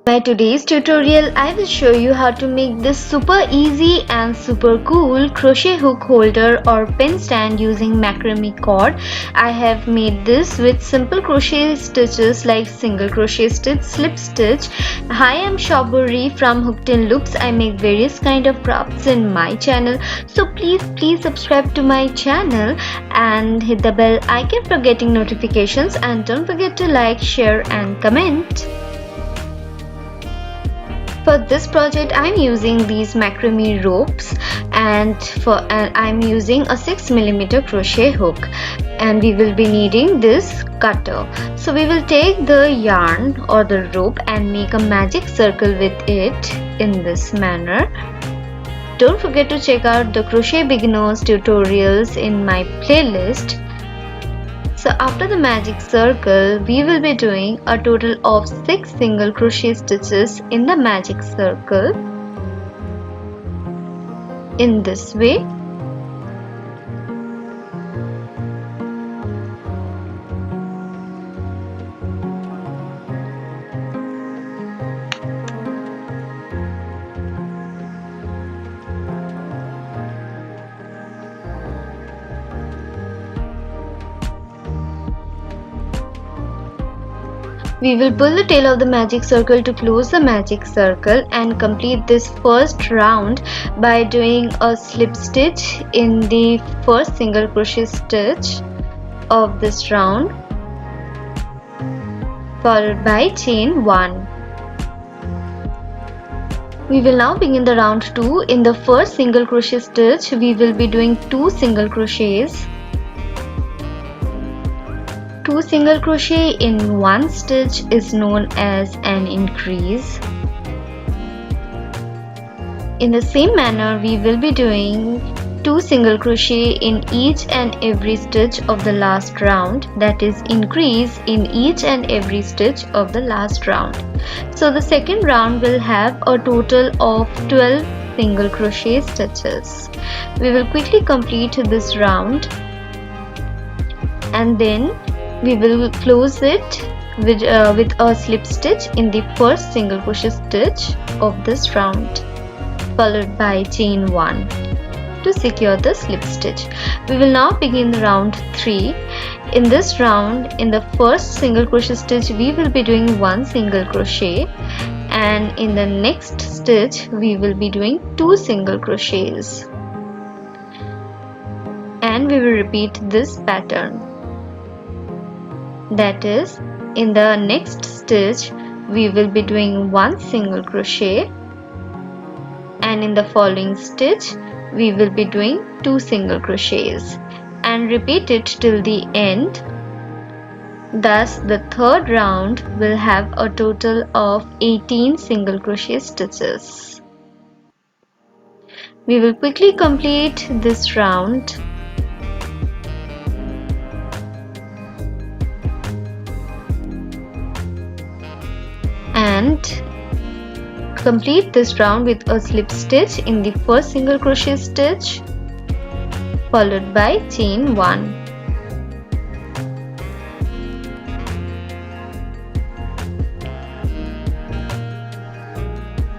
My today's tutorial, I will show you how to make this super easy and super cool crochet hook holder or pen stand using macrame cord. I have made this with simple crochet stitches like single crochet stitch, slip stitch. Hi, I'm Shoburi from Hooked in Loops. I make various kind of crafts in my channel. So please subscribe to my channel and hit the bell icon for getting notifications, and don't forget to like, share and comment. For this project I'm using these macrame ropes, and I'm using a 6mm crochet hook, and we will be needing this cutter. So we will take the yarn or the rope and make a magic circle with it in this manner. Don't forget to check out the crochet beginners tutorials in my playlist. So after the magic circle, we will be doing a total of 6 single crochet stitches in the magic circle in this way. We will pull the tail of the magic circle to close the magic circle and complete this first round by doing a slip stitch in the first single crochet stitch of this round, followed by chain 1. We will now begin the round 2. In the first single crochet stitch, we will be doing 2 single crochets. 2 single crochet in one stitch is known as an increase. In the same manner, we will be doing 2 single crochet in each and every stitch of the last round, that is increase in each and every stitch of the last round. So the second round will have a total of 12 single crochet stitches. We will quickly complete this round and then we will close it with a slip stitch in the first single crochet stitch of this round, followed by chain 1 to secure the slip stitch. We will now begin round 3. In this round, in the first single crochet stitch, we will be doing 1 single crochet, and in the next stitch we will be doing 2 single crochets, and we will repeat this pattern. That is, in the next stitch we will be doing 1 single crochet, and in the following stitch we will be doing 2 single crochets, and repeat it till the end. Thus the third round will have a total of 18 single crochet stitches. We will quickly complete this round. And complete this round with a slip stitch in the first single crochet stitch, followed by chain 1.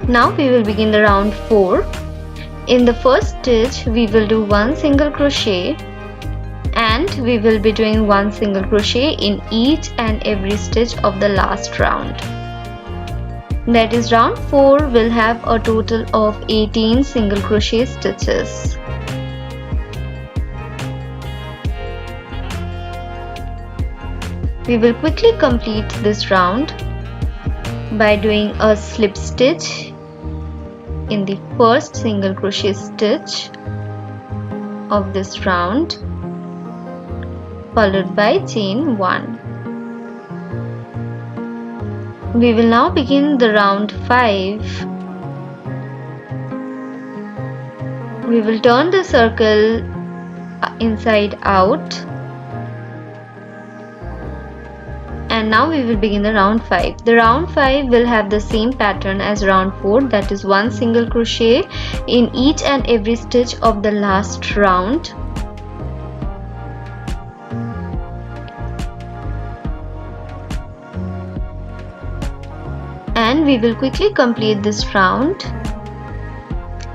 Now we will begin the round 4. In the first stitch we will do 1 single crochet, and we will be doing 1 single crochet in each and every stitch of the last round. That is, round 4 will have a total of 18 single crochet stitches. We will quickly complete this round by doing a slip stitch in the first single crochet stitch of this round, followed by chain 1. We will now begin the round 5. We will turn the circle inside out, and now we will begin the round 5. The round 5 will have the same pattern as round 4, that is 1 single crochet in each and every stitch of the last round, Then we will quickly complete this round,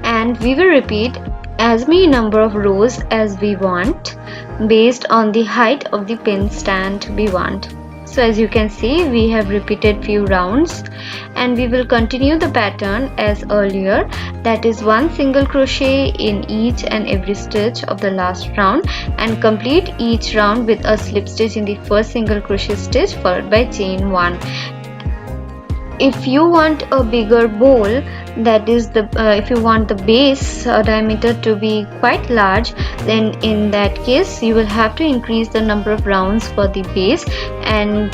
and we will repeat as many number of rows as we want based on the height of the pen stand we want. So as you can see, we have repeated few rounds, and we will continue the pattern as earlier, that is one single crochet in each and every stitch of the last round, and complete each round with a slip stitch in the first single crochet stitch followed by chain 1. If you want a bigger bowl, that is if you want the base diameter to be quite large, then in that case you will have to increase the number of rounds for the base. And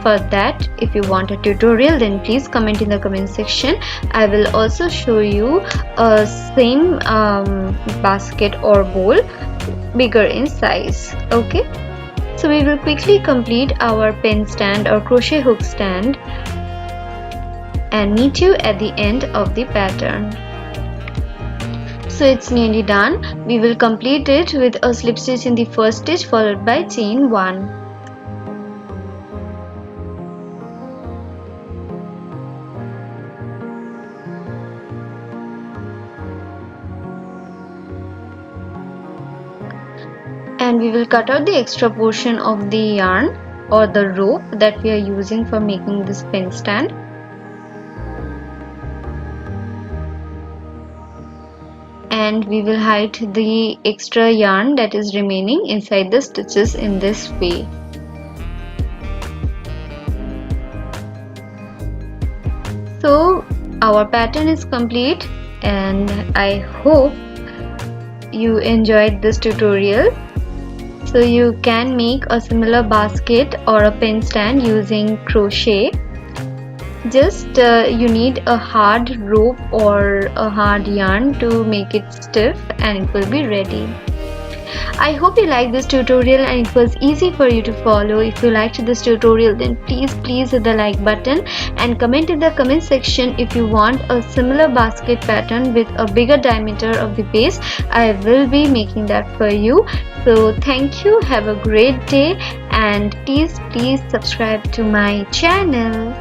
for that, if you want a tutorial, then please comment in the comment section. I will also show you a same basket or bowl bigger in size. Okay, so we will quickly complete our pen stand or crochet hook stand and meet you at the end of the pattern. So it's nearly done. We will complete it with a slip stitch in the first stitch followed by chain 1. And we will cut out the extra portion of the yarn or the rope that we are using for making this pen stand. And we will hide the extra yarn that is remaining inside the stitches in this way. So our pattern is complete, and I hope you enjoyed this tutorial. So you can make a similar basket or a pen stand using crochet. Just you need a hard rope or a hard yarn to make it stiff, and it will be ready. I hope you liked this tutorial and it was easy for you to follow. If you liked this tutorial, then please hit the like button and comment in the comment section if you want a similar basket pattern with a bigger diameter of the base. I will be making that for you. So thank you, have a great day, and please subscribe to my channel.